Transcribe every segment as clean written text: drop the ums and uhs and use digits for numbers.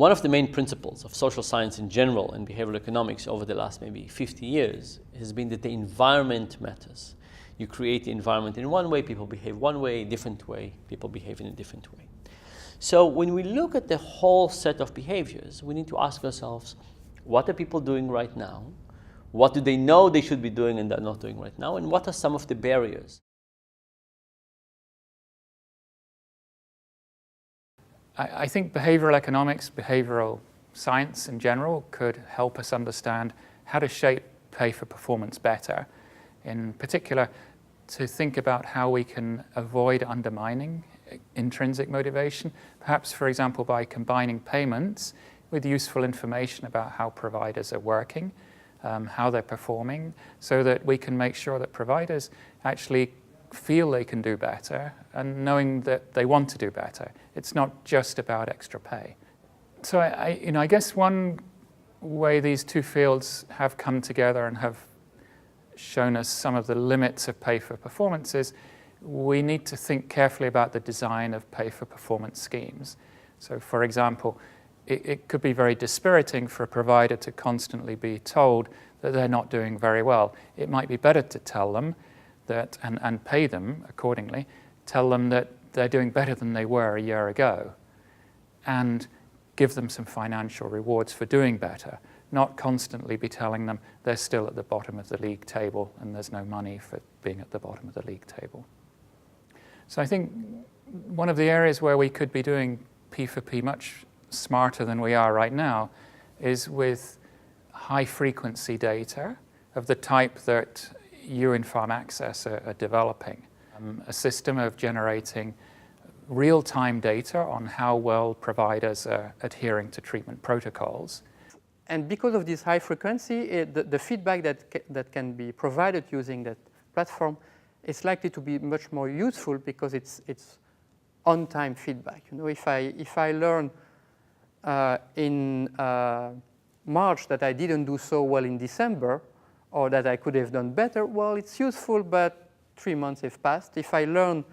One of the main principles of social science in general and behavioral economics over the last maybe 50 years has been that the environment matters. You create the environment in one way, people behave one way, different way, people behave in a different way. So when we look at the whole set of behaviors, we need to ask ourselves, what are people doing right now? What do they know they should be doing and they're not doing right now? And what are some of the barriers? I think behavioral economics, behavioral science in general, could help us understand how to shape pay for performance better. In particular, to think about how we can avoid undermining intrinsic motivation, perhaps, for example, by combining payments with useful information about how providers are working, how they're performing, so that we can make sure that providers actually feel they can do better and knowing that they want to do better. It's not just about extra pay. So I guess one way these two fields have come together and have shown us some of the limits of pay for performance is we need to think carefully about the design of pay for performance schemes. So for example, it could be very dispiriting for a provider to constantly be told that they're not doing very well. It might be better to tell them that, and pay them accordingly, tell them that they're doing better than they were a year ago, and give them some financial rewards for doing better, not constantly be telling them they're still at the bottom of the league table and there's no money for being at the bottom of the league table. So I think one of the areas where we could be doing P for P much smarter than we are right now is with high-frequency data of the type that you in Farm Access are developing. A system of generating real-time data on how well providers are adhering to treatment protocols. And because of this high frequency, the feedback that can be provided using that platform is likely to be much more useful because it's on-time feedback. You know, if I learn in March that I didn't do so well in December, or that I could have done better, well, it's useful, but 3 months have passed. If I learn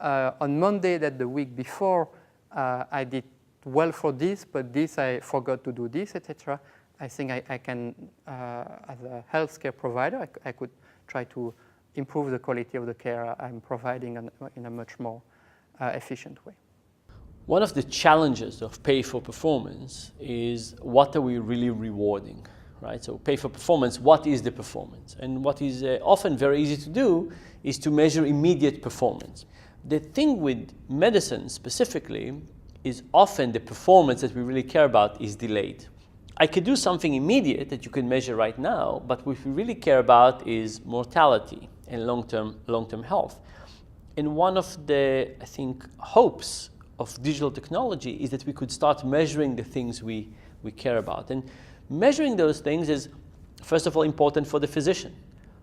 on Monday that the week before I did well for this, but this I forgot to do this, etc., I think I can, as a healthcare provider, I could try to improve the quality of the care I'm providing in a much more efficient way. One of the challenges of pay for performance is what are we really rewarding, right? So pay for performance, what is the performance? And what is often very easy to do is to measure immediate performance. The thing with medicine specifically is often the performance that we really care about is delayed. I could do something immediate that you can measure right now, but what we really care about is mortality and long-term health. And one of the, I think, hopes of digital technology is that we could start measuring the things we care about. And measuring those things is, first of all, important for the physician.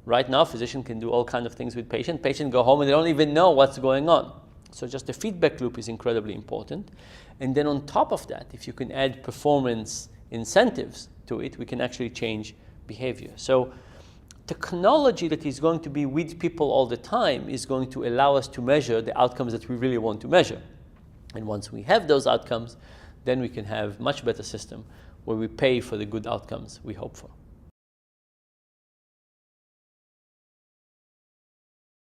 Right now, physician can do all kinds of things with patient. Patient go home and they don't even know what's going on. So just the feedback loop is incredibly important. And then on top of that, if you can add performance incentives to it, we can actually change behavior. So technology that is going to be with people all the time is going to allow us to measure the outcomes that we really want to measure. And once we have those outcomes, then we can have much better system where we pay for the good outcomes we hope for.